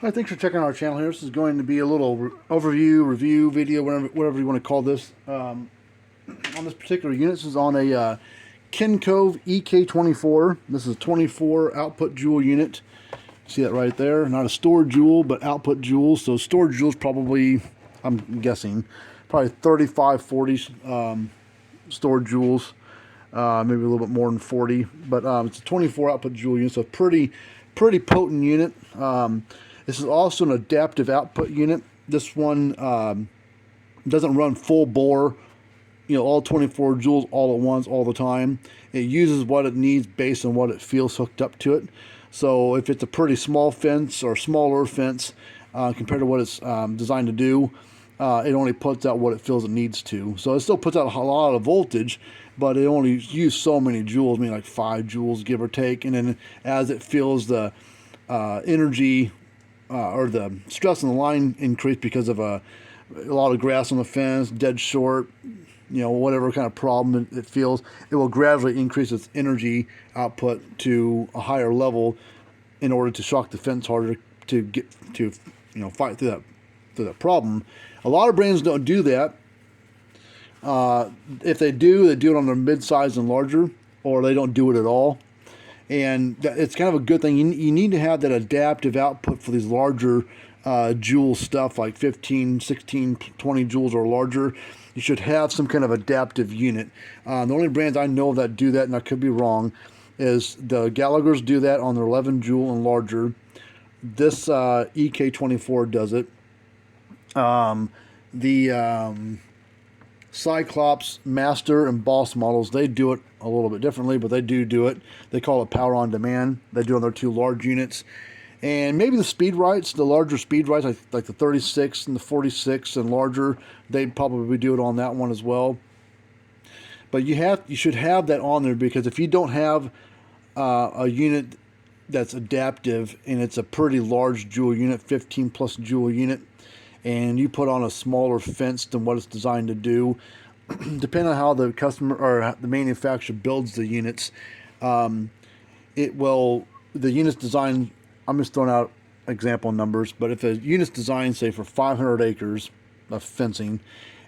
Hi, thanks for checking out our channel here. This is going to be a little overview, review video, whatever you want to call this. On this particular unit, this is on a Kencove EK24. This is a 24 output joule unit. See that right there? Not a stored joule, but output joules. So stored joules probably, I'm guessing, probably 35, 40 stored joules. Maybe a little bit more than 40. But it's a 24 output joule unit, so pretty potent unit. This is also an adaptive output unit. This one doesn't run full bore, all 24 joules all at once, all the time. It uses what it needs based on what it feels hooked up to it. So if it's a pretty small fence or smaller fence compared to what it's designed to do, it only puts out what it feels it needs to. So it still puts out a lot of voltage, but it only uses so many joules, maybe like 5 joules, give or take. And then as it feels the energy or the stress on the line increase because of a lot of grass on the fence, dead short, whatever kind of problem it feels, it will gradually increase its energy output to a higher level in order to shock the fence harder to get to, fight through that problem. A lot of brands don't do that. If they do it on their mid-size and larger, or they don't do it at all. And it's kind of a good thing. You need to have that adaptive output for these larger joule stuff, like 15, 16, 20 joules or larger. You should have some kind of adaptive unit. The only brands I know that do that, and I could be wrong, is the Gallagher's do that on their 11 joule and larger. This EK24 does it. The Cyclops, Master, and Boss models, they do it a little bit differently, but they do it. They call it power on demand. They do it on their 2 large units. And maybe the speed rights, the larger speed rights, like the 36 and the 46 and larger, they'd probably do it on that one as well. But you should have that on there, because if you don't have a unit that's adaptive and it's a pretty large joule unit, 15 plus joule unit, and you put on a smaller fence than what it's designed to do, depending on how the customer or the manufacturer builds the units, the unit's designed, I'm just throwing out example numbers, but if a unit's designed, say, for 500 acres of fencing,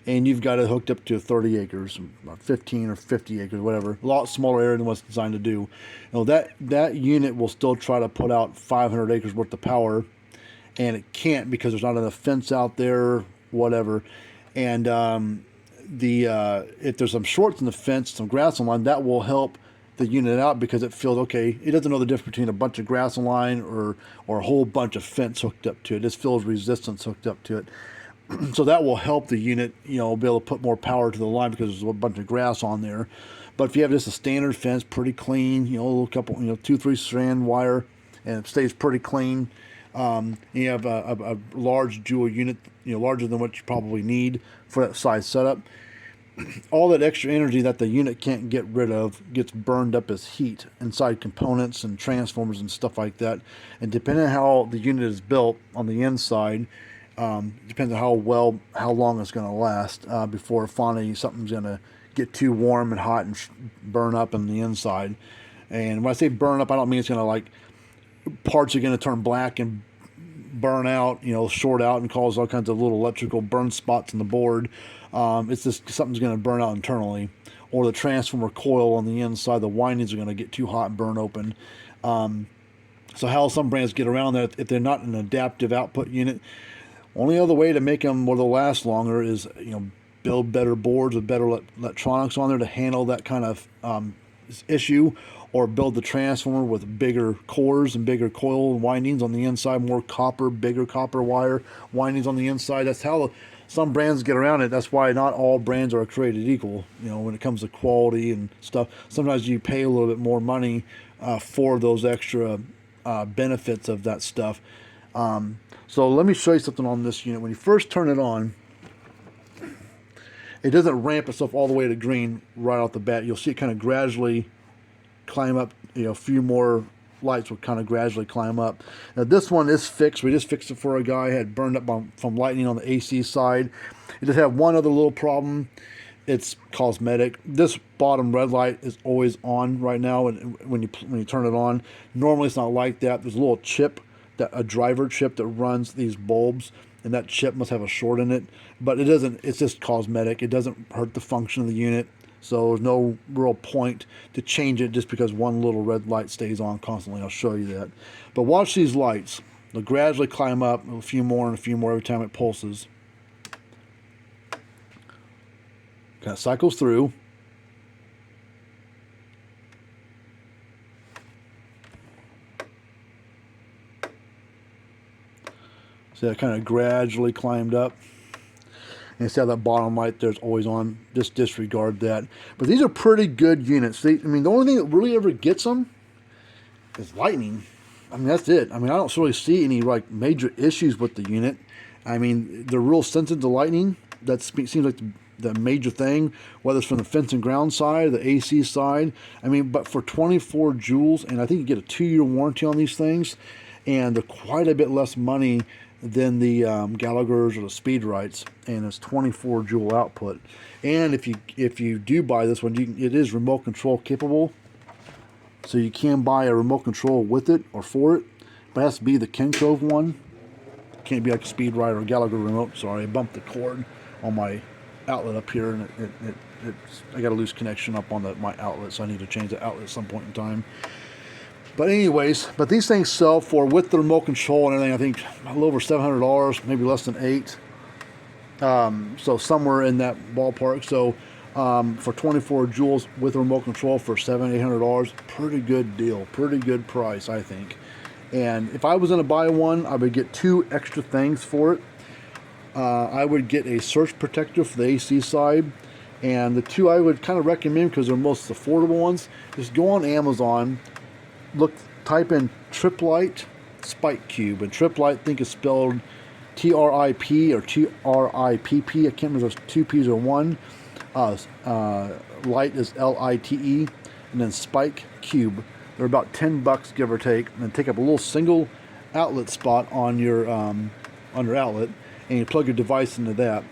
and you've got it hooked up to 30 acres, 15 or 50 acres, whatever, a lot smaller area than what's designed to do, that unit will still try to put out 500 acres worth of power, and it can't because there's not enough fence out there, whatever. And if there's some shorts in the fence, some grass on line, that will help the unit out, because it feels okay. It doesn't know the difference between a bunch of grass on line or a whole bunch of fence hooked up to it. It just feels resistance hooked up to it. So that will help the unit, be able to put more power to the line because there's a bunch of grass on there. But if you have just a standard fence, pretty clean, a little couple, 2-3 strand wire, and it stays pretty clean. You have a large joule unit, larger than what you probably need for that size setup. All that extra energy that the unit can't get rid of gets burned up as heat inside components and transformers and stuff like that. And depending on how the unit is built on the inside, depends on how long it's going to last before finally something's going to get too warm and hot and burn up in the inside. And when I say burn up, I don't mean it's going to, like, parts are going to turn black and burn out, short out and cause all kinds of little electrical burn spots in the board. It's just something's going to burn out internally, or the transformer coil on the inside, the windings are going to get too hot and burn open. So how some brands get around that, if they're not an adaptive output unit, only other way to make them where they'll last longer is, build better boards with better electronics on there to handle that kind of issue, or build the transformer with bigger cores and bigger coil windings on the inside, more copper, bigger copper wire windings on the inside. That's how some brands get around it. That's why not all brands are created equal, when it comes to quality and stuff. Sometimes you pay a little bit more money for those extra benefits of that stuff. So let me show you something on this unit. When you first turn it on, it doesn't ramp itself all the way to green right off the bat. You'll see it kind of gradually climb up. A few more lights will kind of gradually climb up. Now this one is fixed. We just fixed it for a guy who had burned up from lightning on the AC side. It does have one other little problem. It's cosmetic. This bottom red light is always on right now, and when you turn it on, normally it's not like that. There's a little chip a driver chip that runs these bulbs, and that chip must have a short in it. But it doesn't. It's just cosmetic. It doesn't hurt the function of the unit. So there's no real point to change it just because one little red light stays on constantly. I'll show you that. But watch these lights. They'll gradually climb up a few more and a few more every time it pulses. Kind of cycles through. See, that kind of gradually climbed up. And see how that bottom light there's always on. Just disregard that. But these are pretty good units. I mean, the only thing that really ever gets them is lightning. I mean, that's it. I mean, I don't really see any like major issues with the unit. I mean, they're real sensitive to lightning. That seems like the major thing, whether it's from the fence and ground side, the AC side. I mean, but for 24 joules, and I think you get a 2-year warranty on these things, and they're quite a bit less money than the Gallagher's or the Speedrites, and it's 24 joule output. And if you do buy this one, it is remote control capable, so you can buy a remote control with it or for it, but it has to be the Kencove one. It can't be like a Speedrite or Gallagher remote. Sorry, I bumped the cord on my outlet up here, and I got a loose connection up on my outlet, so I need to change the outlet at some point in time. But anyways, these things sell for, with the remote control and everything, I think a little over $700, maybe less than $8. So somewhere in that ballpark. So for 24 joules with remote control for $700-800, pretty good deal, pretty good price, I think. And if I was going to buy one, I would get 2 extra things for it. I would get a surge protector for the AC side. And the 2 I would kind of recommend, because they're most affordable ones, just go on Amazon, type in Triplite Spike Cube, and Triplite, I think, is spelled T-R-I-P or T-R-I-P-P. I can't remember if it's 2 P's or 1. Light is L-I-T-E, and then Spike Cube. They're about $10, give or take, and then take up a little single outlet spot on your outlet, and you plug your device into that.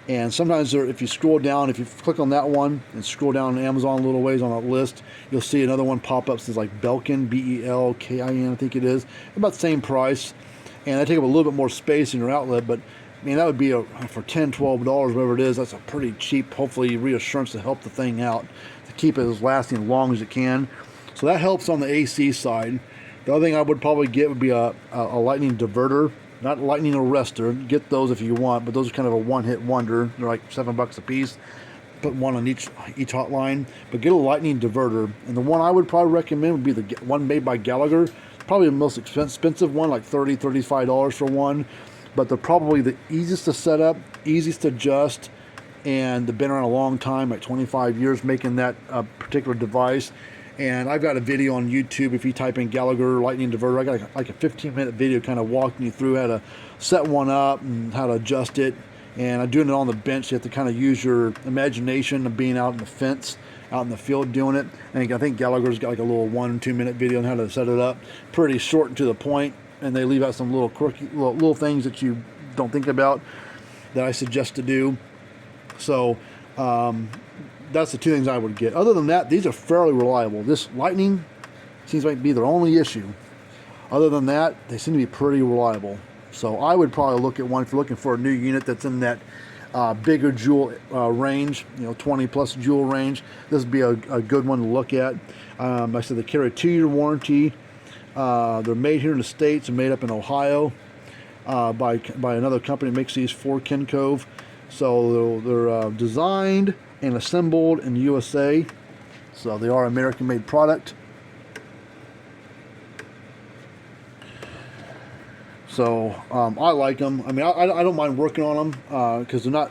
And sometimes if you scroll down, if you click on that one and scroll down on Amazon a little ways on that list, you'll see another one pop up. Says like Belkin, B-E-L-K-I-N, I think it is. About the same price. And they take up a little bit more space in your outlet, but I mean, that would be for $10, $12, whatever it is. That's a pretty cheap, hopefully, reassurance to help the thing out, to keep it as lasting as long as it can. So that helps on the AC side. The other thing I would probably get would be a lightning diverter. Not lightning arrestor. Get those if you want, but those are kind of a one-hit wonder. They're like $7 a piece. Put one on each hotline. But get a lightning diverter. And the one I would probably recommend would be the one made by Gallagher. Probably the most expensive one, like $30, $35 for one. But they're probably the easiest to set up, easiest to adjust, and they've been around a long time, like 25 years, making that particular device. And I've got a video on YouTube. If you type in Gallagher lightning diverter, I got like a 15-minute video kind of walking you through how to set one up and how to adjust it. And I'm doing it on the bench. You have to kind of use your imagination of being out in the fence, out in the field doing it. And I think Gallagher's got like a little 1-2 minute video on how to set it up. Pretty short and to the point. And they leave out some little quirky little things that you don't think about that I suggest to do. So that's the 2 things I would get. Other than that, these are fairly reliable. This lightning seems like to be their only issue. Other than that, they seem to be pretty reliable. So I would probably look at one if you're looking for a new unit that's in that bigger joule range, 20 plus joule range. This would be a good one to look at. I said they carry a 2-year warranty. They're made here in the States and made up in Ohio by another company that makes these for Kencove. So they're designed and assembled in the USA. So they are American-made product. So I like them. I mean, I don't mind working on them because they're not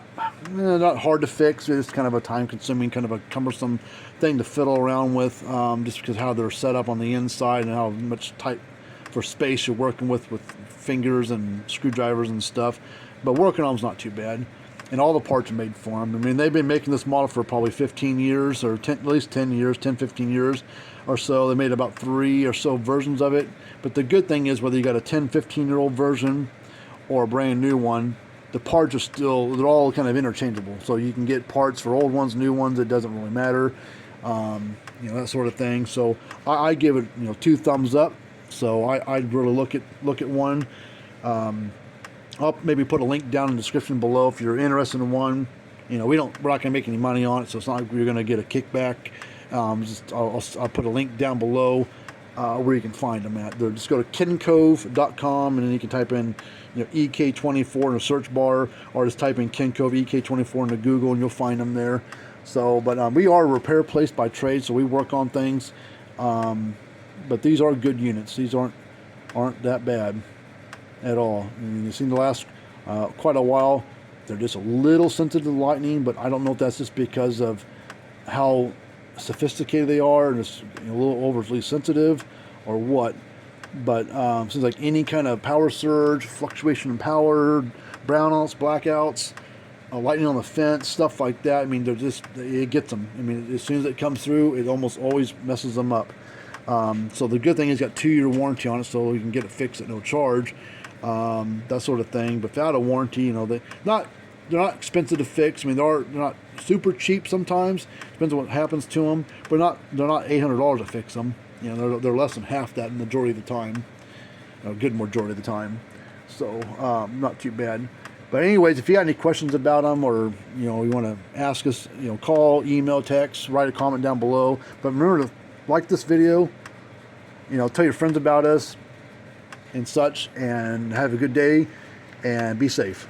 hard to fix. It's kind of a time-consuming, kind of a cumbersome thing to fiddle around with, just because how they're set up on the inside and how much tight for space you're working with fingers and screwdrivers and stuff. But working on them's not too bad. And all the parts are made for them. I mean, they've been making this model for probably 15 years, or at least 10 years, 10, 15 years or so. They made about 3 or so versions of it. But the good thing is, whether you got a 10, 15-year-old version or a brand new one, the parts are they're all kind of interchangeable. So you can get parts for old ones, new ones, it doesn't really matter. That sort of thing. So I give it, 2 thumbs up. So I'd really look at one. I'll maybe put a link down in the description below if you're interested in one. You know, we're not going to make any money on it, so it's not like you're going to get a kickback. I'll put a link down below where you can find them at. Just go to Kencove.com, and then you can type in, you know, EK24 in the search bar, or just type in Kencove EK24 into Google, and you'll find them there. So, but we are a repair place by trade, so we work on things. But these are good units. These aren't that bad at all. I mean, you've seen the last quite a while. They're just a little sensitive to lightning, but I don't know if that's just because of how sophisticated they are and just, you know, a little overly sensitive or what. But seems like any kind of power surge, fluctuation in power, brownouts, blackouts, lightning on the fence, stuff like that. I mean, it gets them. I mean, as soon as it comes through, it almost always messes them up. So the good thing is, it's got 2-year warranty on it, so you can get it fixed at no charge, that sort of thing. But without a warranty, you know, they're not expensive to fix. I mean, they're not super cheap sometimes. Depends on what happens to them. But they're not $800 to fix them. You know, they're less than half that the majority of the time. A good majority of the time. So not too bad. But anyways, if you got any questions about them, or, you know, you want to ask us, you know, call, email, text, write a comment down below. But remember to like this video, you know, tell your friends about us and such, and have a good day and be safe.